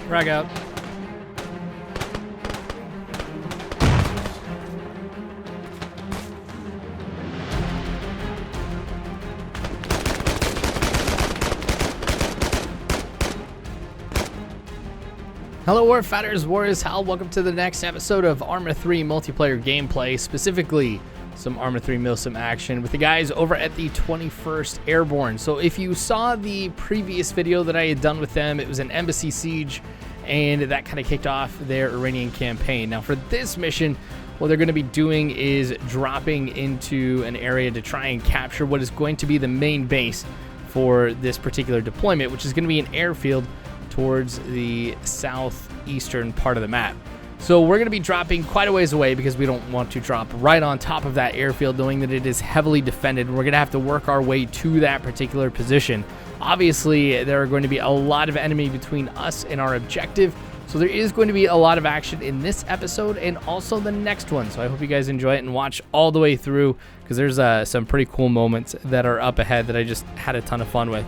Frag out. Hello Warfighters, Warriors Hal, welcome to the next episode of Arma 3 multiplayer gameplay, specifically some Arma 3 Milsim action with the guys over at the 21st Airborne. So if you saw the previous video that I had done with them, it was an embassy siege, and that kind of kicked off their Iranian campaign. Now for this mission, what they're going to be doing is dropping into an area to try and capture what is going to be the main base for this particular deployment, which is going to be an airfield towards the southeastern part of the map. So we're going to be dropping quite a ways away because we don't want to drop right on top of that airfield, knowing that it is heavily defended, and we're going to have to work our way to that particular position. Obviously, there are going to be a lot of enemy between us and our objective, so there is going to be a lot of action in this episode and also the next one. So I hope you guys enjoy it and watch all the way through, because there's some pretty cool moments that are up ahead that I just had a ton of fun with.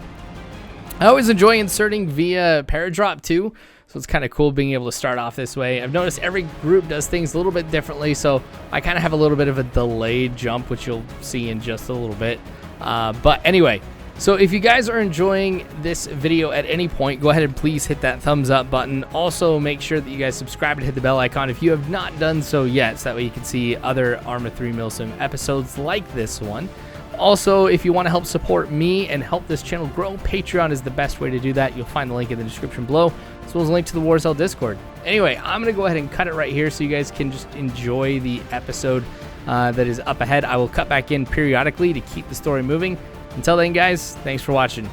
I always enjoy inserting via paradrop too, so it's kind of cool being able to start off this way. I've noticed every group does things a little bit differently, so I kind of have a little bit of a delayed jump, which you'll see in just a little bit. But anyway, so if you guys are enjoying this video at any point, go ahead and please hit that thumbs up button. Also, make sure that you guys subscribe and hit the bell icon if you have not done so yet, so that way you can see other Arma 3 Milsim episodes like this one. Also, if you want to help support me and help this channel grow, Patreon is the best way to do that. You'll find the link in the description below, as well as a link to the Warzell Discord. Anyway, I'm going to go ahead and cut it right here so you guys can just enjoy the episode that is up ahead. I will cut back in periodically to keep the story moving. Until then, guys, thanks for watching.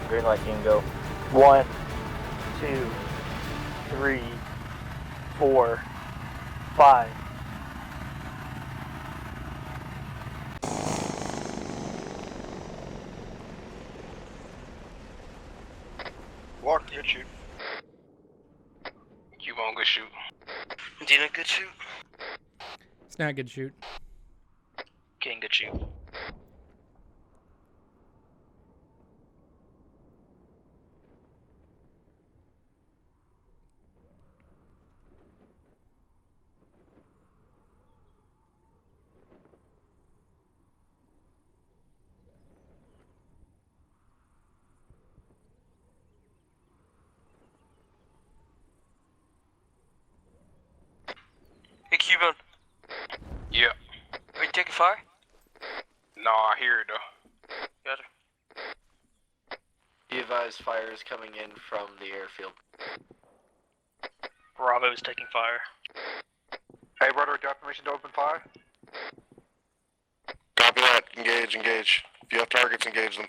Green light can go. 1, 2, 3, 4, 5. Walker, good shoot. You won't good shoot. Dina, good shoot. It's not a good shoot. King, good shoot. Hey, Cuban. Yeah. Are you taking fire? No, I hear it though. Gotcha. Be advised, fire is coming in from the airfield. Bravo is taking fire. Hey, brother, got permission to open fire? Copy that. Engage, engage. If you have targets, engage them.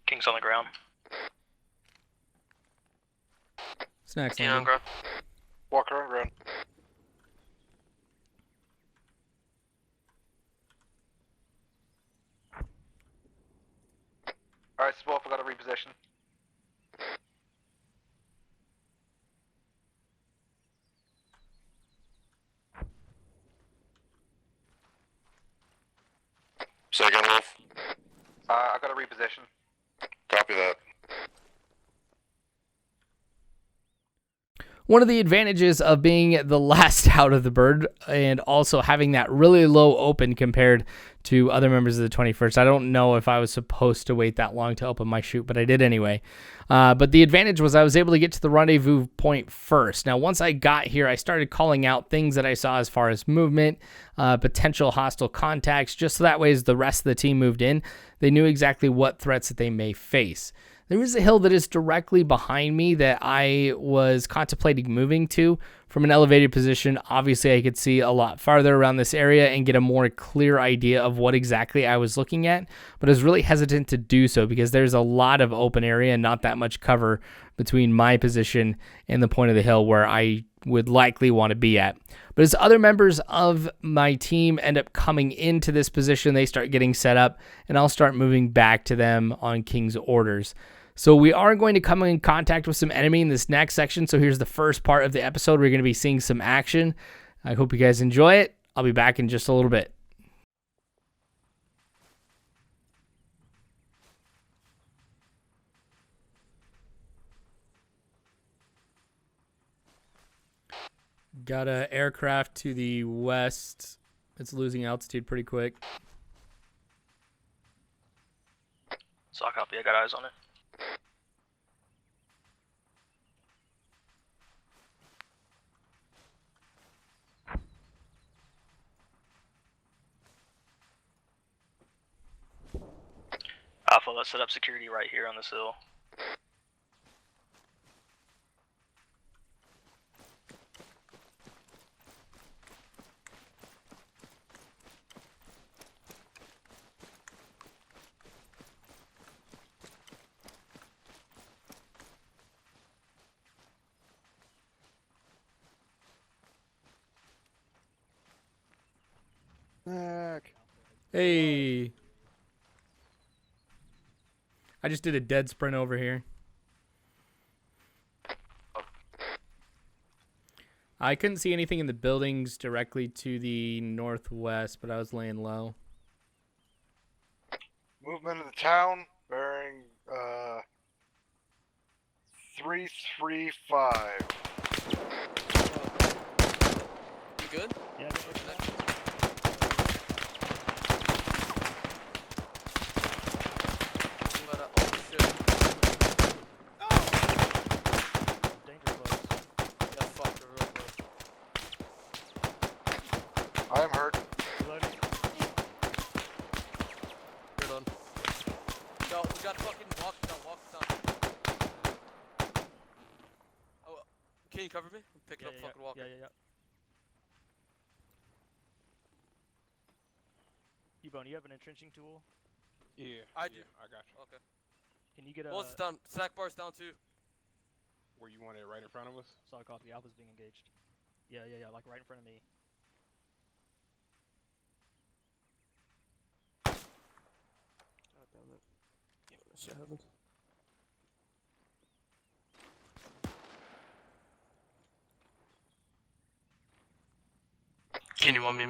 King's on the ground. Snacks. Dina on ground. Walker on ground. Alright, Swolf, I got a reposition. Second Wolf. I got a reposition. Copy that. One of the advantages of being the last out of the bird and also having that really low open compared to other members of the 21st. I don't know if I was supposed to wait that long to open my chute, but I did anyway. But the advantage was I was able to get to the rendezvous point first. Now, once I got here, I started calling out things that I saw as far as movement, potential hostile contacts, just so that way as the rest of the team moved in, they knew exactly what threats that they may face. There is a hill that is directly behind me that I was contemplating moving to from an elevated position. Obviously, I could see a lot farther around this area and get a more clear idea of what exactly I was looking at, but I was really hesitant to do so because there's a lot of open area and not that much cover between my position and the point of the hill where I would likely want to be at. But as other members of my team end up coming into this position, they start getting set up, and I'll start moving back to them on King's orders. So we are going to come in contact with some enemy in this next section. So here's the first part of the episode. We're going to be seeing some action. I hope you guys enjoy it. I'll be back in just a little bit. Got an aircraft to the west. It's losing altitude pretty quick. So I copy. I got eyes on it. Alpha, let's set up security right here on this hill. Hey. I just did a dead sprint over here. I couldn't see anything in the buildings directly to the northwest, but I was laying low. Movement of the town bearing 335. You good? Yeah, I am hurt. Good on. Yo, we got fucking walk down. Oh, can you cover me? I'm picking up fucking walker. Yeah. T-Bone, you have an entrenching tool? Yeah. I do. I got you. Okay. Can you get a... Well, it's down. Snack bar's down too. Where you want it, right in front of us? Solid copy. Alpha's being engaged. Yeah, like right in front of me. God damn it. Yeah, when this shit happens. Can you want me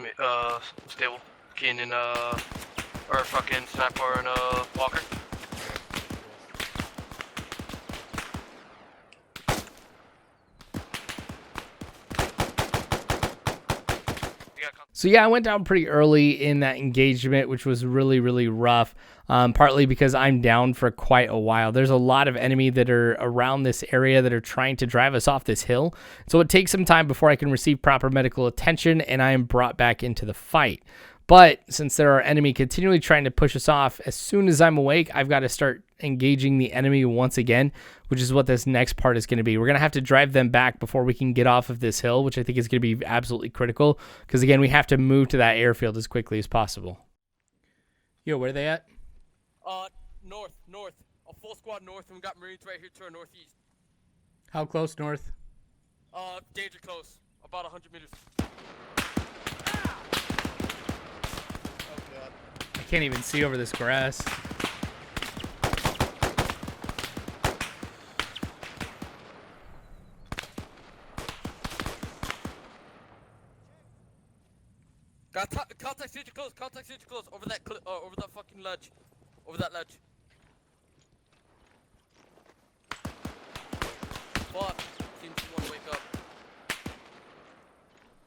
stable? Keen and or fucking snack bar and walker? So yeah, I went down pretty early in that engagement, which was really, really rough, partly because I'm down for quite a while. There's a lot of enemy that are around this area that are trying to drive us off this hill. So it takes some time before I can receive proper medical attention and I am brought back into the fight. But since there are enemy continually trying to push us off, as soon as I'm awake, I've got to start engaging the enemy once again, which is what this next part is going to be. We're going to have to drive them back before we can get off of this hill, which I think is going to be absolutely critical because, again, we have to move to that airfield as quickly as possible. Yo, where are they at? North. A full squad north, and we got Marines right here to our northeast. How close north? Danger close. About 100 meters. I can't even see over this grass. Contact stage close. Over that over that fucking ledge. Over that ledge. Fuck. Seems to want to wake up.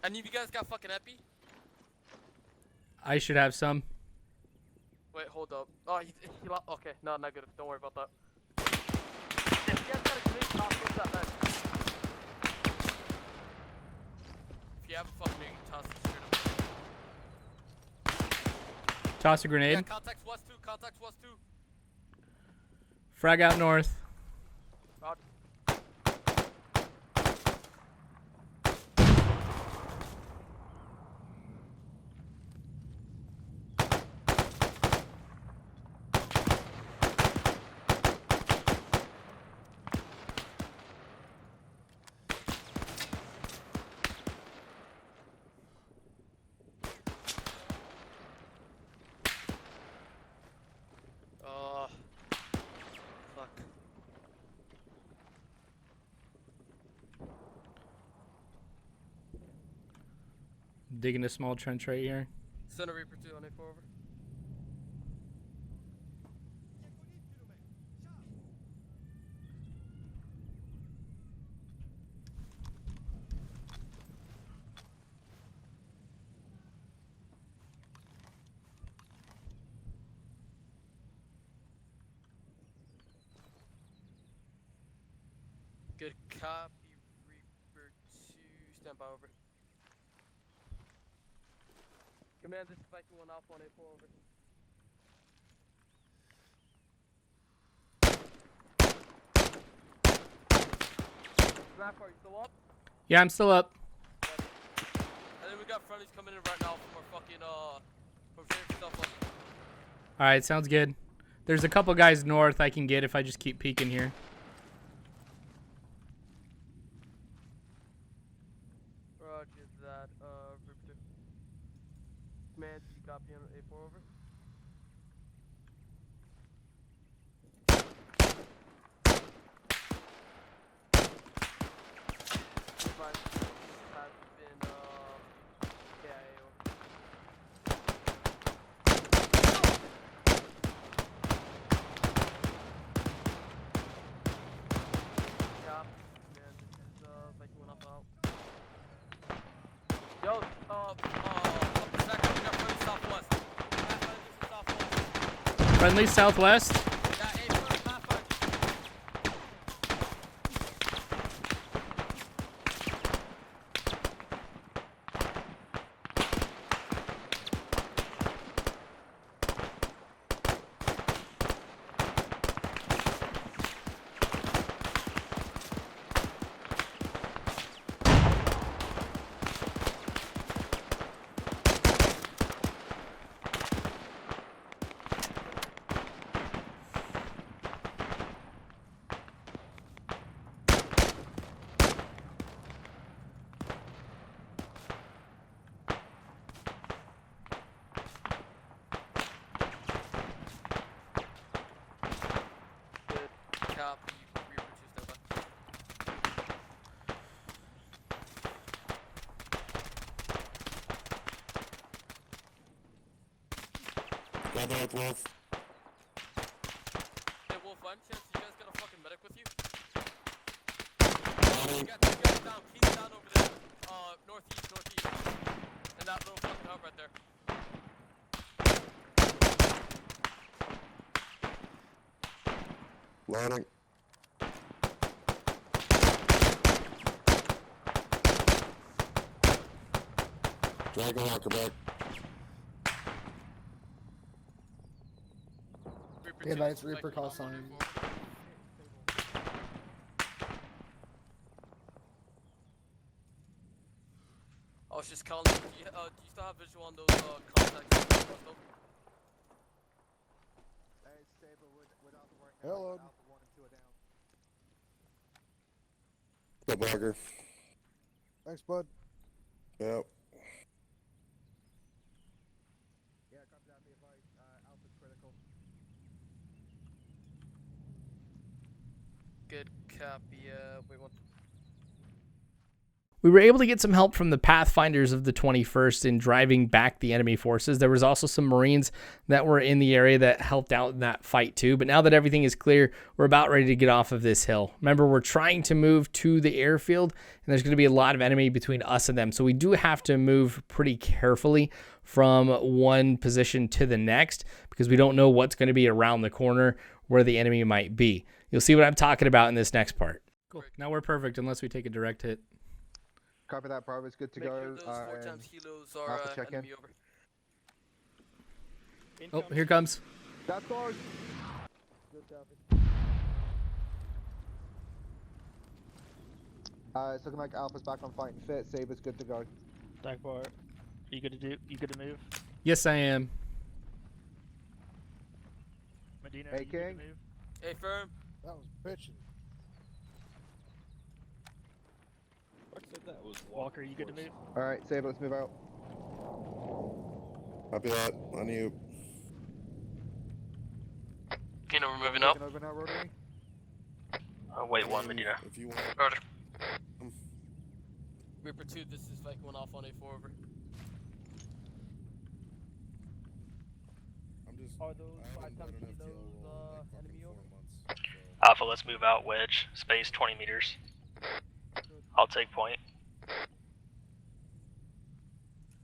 Any of you guys got fucking epi? I should have some. Wait, hold up. Oh, he lost. Okay, no, not good. Don't worry about that. If you guys got a grenade, toss it that ledge. If you have a fucking grenade, toss it straight up. Toss a grenade. Yeah, contacts west 2, Frag out north. Roger. Digging a small trench right here. Center Reaper 2 on A4 over. Good copy, Reaper 2, stand by over. Command, this is Viking 1 Alpha on A4 over. Snap, are you still up? Yeah, I'm still up. And then we got friendlies coming in right now from our fucking, from Favorite Stuff. Alright, sounds good. There's a couple guys north I can get if I just keep peeking here. Roger that, Reaper 2. Command, you copy on A4 over? Fine. Has been, KIA over. Cop. Man, this is, Viking 1 Alpha out. Yo, up the second, we got friendly southwest. Southwest. Friendly southwest. Yeah, A4, Pathfinder. Good copy, Reaper 2, stand by. Got that, Wolf. Hey, Wolf, by any chance, you guys got a fucking medic with you? You got two guys down, keys down over there, northeast. And that little fucking hub right there. Loading. Dragon Walker back. Reaper Be 2, advised, Viking Reaper 1 call Alpha on sign. A4. I was just calling. Do you still have visual on those contacts? Hello. Good Walker. Thanks, bud. Yep. Good copy. Wait one. We were able to get some help from the Pathfinders of the 21st in driving back the enemy forces. There was also some Marines that were in the area that helped out in that fight too. But now that everything is clear, we're about ready to get off of this hill. Remember, we're trying to move to the airfield, and there's going to be a lot of enemy between us and them. So we do have to move pretty carefully from one position to the next because we don't know what's going to be around the corner where the enemy might be. You'll see what I'm talking about in this next part. Cool. Now we're perfect unless we take a direct hit. Copy that, Bravo. It's good to Make go. sure those 4 times kilos are Alpha check in. enemy over. Oh, here comes. That's ours. It's looking like Alpha's back on fighting fit. Saber's good to go. Dagbar, you good to move? Yes, I am. Medina, Hey, you good to King. move? Hey, firm. That was bitching. Walker, you good to move? Alright, Saber, let's move out. Copy that. On you. Medina, we're moving up. Taking over now, Rotary. Wait one, Medina. If you want. Roger. Reaper 2, this is Viking 1 Alpha on A4 over. Are those 5 kilos enemy over? Alpha, let's move out wedge. Space 20 meters. I'll take point.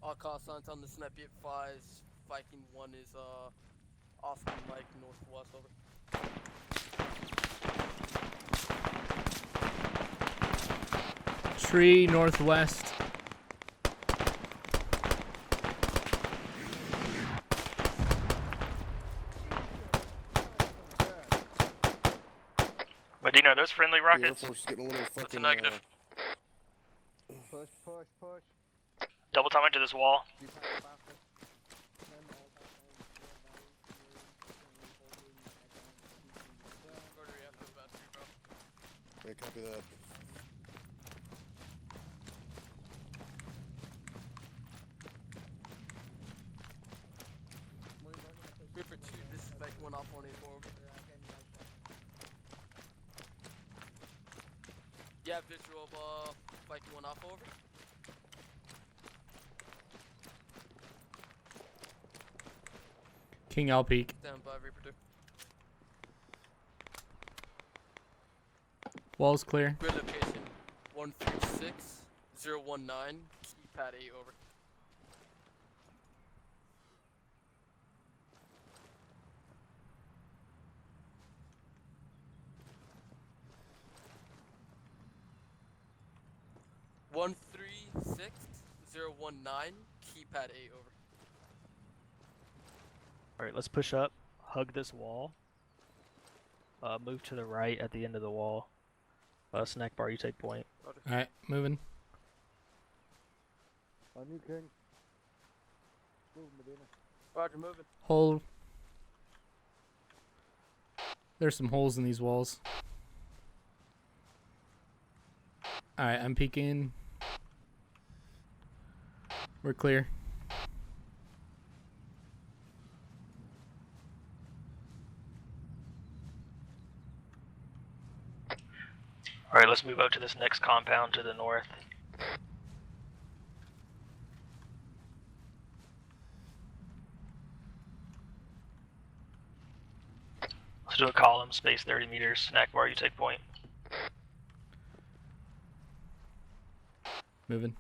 All call signs on the Snappy at 5s. Viking 1 is Austin Mike northwest over. Tree northwest. Medina, are those friendly rockets? That's a negative. Push, push, push. Double time into this wall. You pass faster. Okay, copy that. Reaper 2, this is Viking 1 off 184 over. Yeah, visual of Viking 1 off over. King L peak. Stand by, Reaper 2. Walls clear. Grid location 136019, keypad 8 over. One 136019, keypad 8 over. Alright, let's push up, hug this wall. Move to the right at the end of the wall. Snack bar, you take point. Alright, moving. On you, King. Move, Medina. Roger, moving. Hold. There's some holes in these walls. Alright, I'm peeking. We're clear. Alright, let's move up to this next compound to the north. Let's do a column, space 30 meters. Snack bar, you take point. Moving.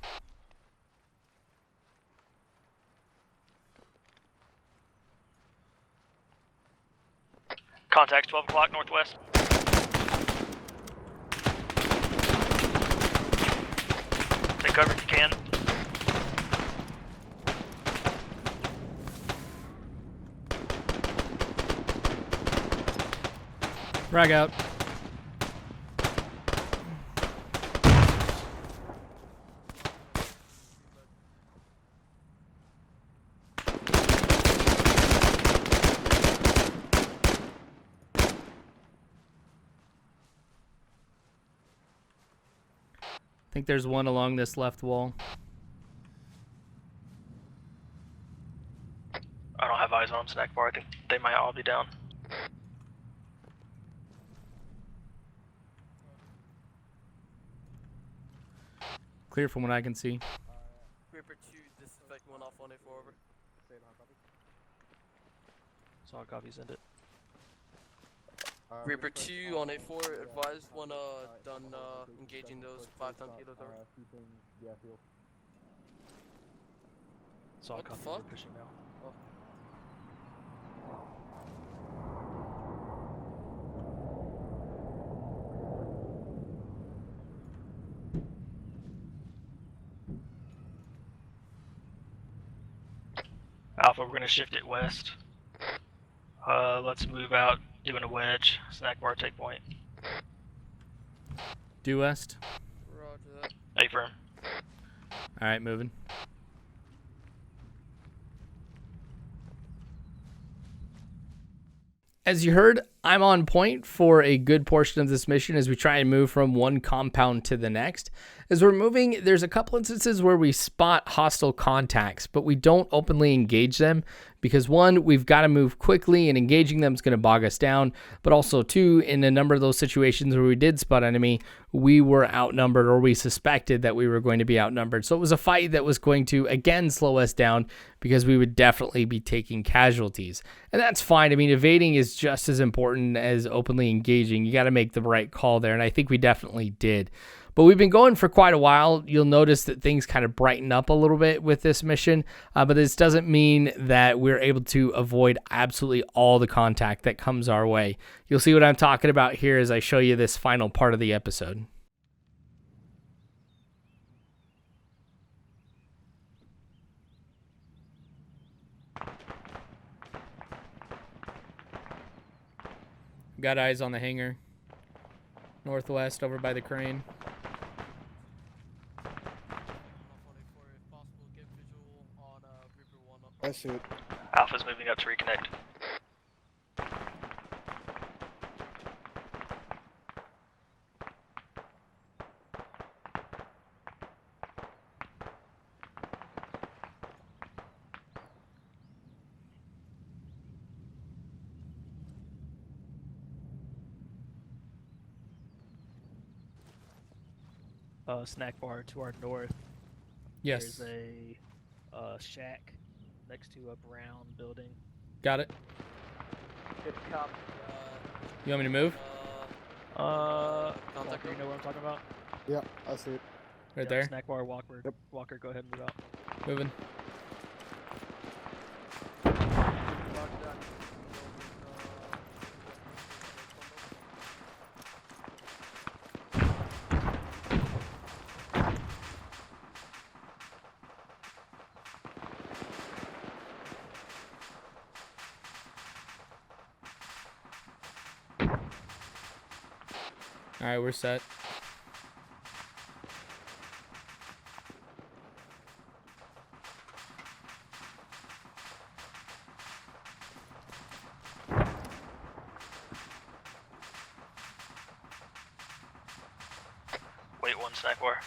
Contacts 12 o'clock northwest. Take cover if you can. Frag out. I think there's one along this left wall. I don't have eyes on them, Snack bar. I think they might all be down. Clear from what I can see. Reaper 2, this is Viking 1 off 184 over. Solid copies, end it. Reaper 2 on 84, advised when done engaging those 5-ton kilos over. Solid What the copies, fuck? we're pushing now. Alpha, we're gonna shift it west. Let's move out, doing a wedge. Snack bar, take point. Due west. Roger that. Affirm. Alright, moving. As you heard, I'm on point for a good portion of this mission as we try and move from one compound to the next. As we're moving, there's a couple instances where we spot hostile contacts, but we don't openly engage them because one, we've got to move quickly and engaging them is going to bog us down. But also two, in a number of those situations where we did spot enemy, we were outnumbered or we suspected that we were going to be outnumbered. So it was a fight that was going to, again, slow us down because we would definitely be taking casualties. And that's fine. I mean, evading is just as important as openly engaging. You got to make the right call there, and I think we definitely did. But we've been going for quite a while. You'll notice that things kind of brighten up a little bit with this mission, but this doesn't mean that we're able to avoid absolutely all the contact that comes our way. You'll see what I'm talking about here as I show you this final part of the episode. Got eyes on the hangar. Northwest, over by the crane. I see it. Alpha's moving up to reconnect. Snack bar to our north. Yes. There's a shack next to a brown building. Got it. Good copy. You want me to move? Walker, you know what I'm talking about? Yeah, I see it. Right Yeah, there. Snack bar, Walker. Yep. Walker, go ahead and move out. Moving. All right, we're set. Wait one snack bar.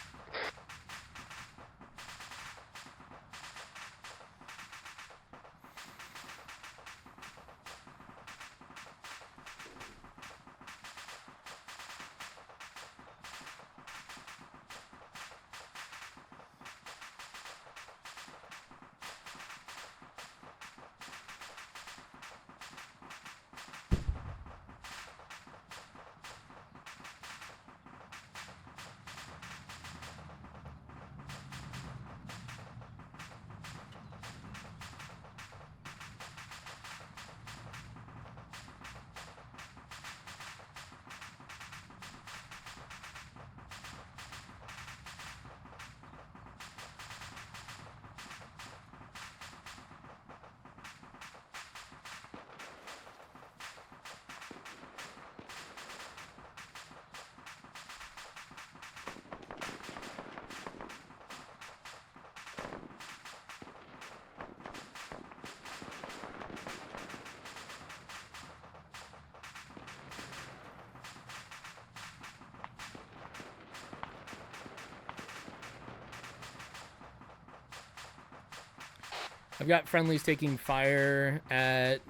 I've got friendlies taking fire at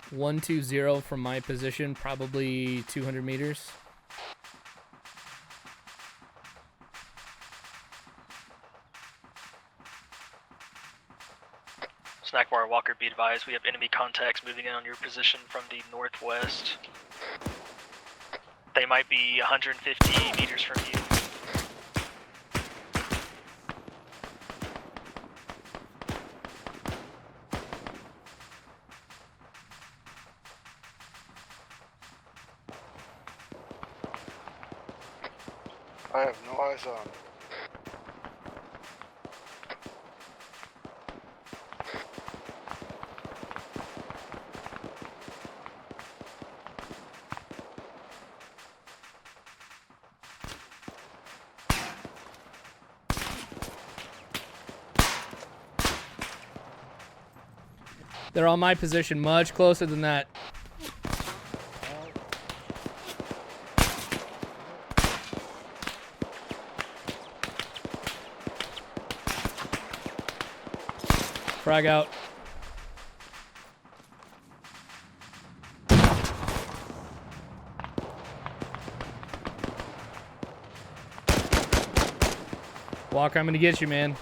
120 from my position, probably 200 meters. Snack bar, Walker, be advised, we have enemy contacts moving in on your position from the northwest. They might be 150 meters from you. I have no eyes on. They're on my position, much closer than that. Frag out. Walker, I'm gonna get you, man.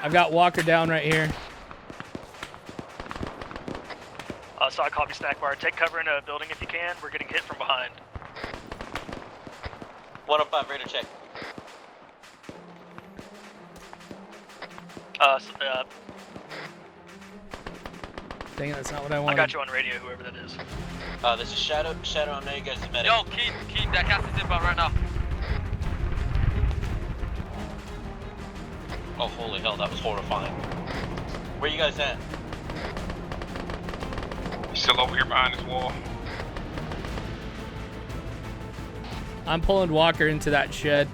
I've got Walker down right here. So I copy snack bar. Take cover in a building if you can. We're getting hit from behind. 105, radar check. Dang it, that's not what I wanted. I got you on radio, whoever that is. This is Shadow. Shadow, I know you guys are medic. Yo, Keith, that captain's inbound right now. Oh, holy hell, that was horrifying. Where you guys at? Still over here behind this wall. I'm pulling Walker into that shed.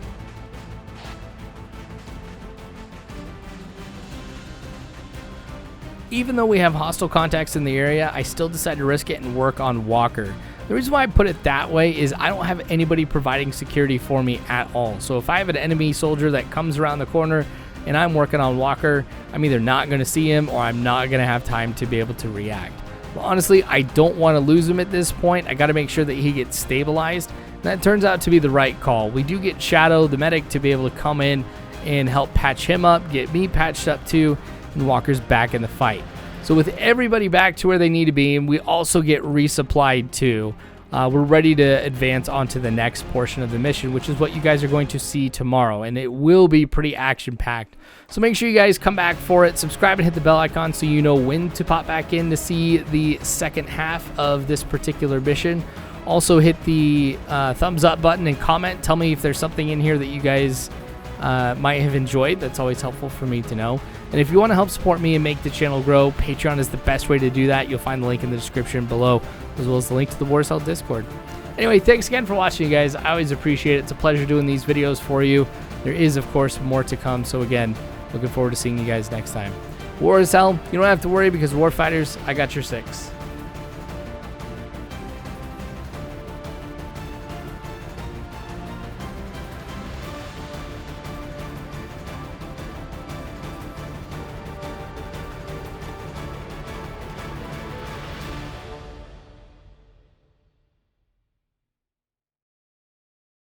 Even though we have hostile contacts in the area, I still decided to risk it and work on Walker. The reason why I put it that way is I don't have anybody providing security for me at all. So if I have an enemy soldier that comes around the corner and I'm working on Walker, I'm either not going to see him or I'm not going to have time to be able to react. Well, honestly, I don't want to lose him at this point. I got to make sure that he gets stabilized. And that turns out to be the right call. We do get Shadow, the medic, to be able to come in and help patch him up, get me patched up too, and Walker's back in the fight. So with everybody back to where they need to be, and we also get resupplied too, we're ready to advance onto the next portion of the mission, which is what you guys are going to see tomorrow, and it will be pretty action-packed. So make sure you guys come back for it, subscribe and hit the bell icon so you know when to pop back in to see the second half of this particular mission. Also hit the thumbs up button and comment. Tell me if there's something in here that you guys might have enjoyed. That's always helpful for me to know. And if you want to help support me and make the channel grow, Patreon is the best way to do that. You'll find the link in the description below, as well as the link to the War Cell Discord. Anyway, thanks again for watching, you guys. I always appreciate it. It's a pleasure doing these videos for you. There is, of course, more to come. So again, looking forward to seeing you guys next time. War is hell. You don't have to worry because Warfighters, I got your 6.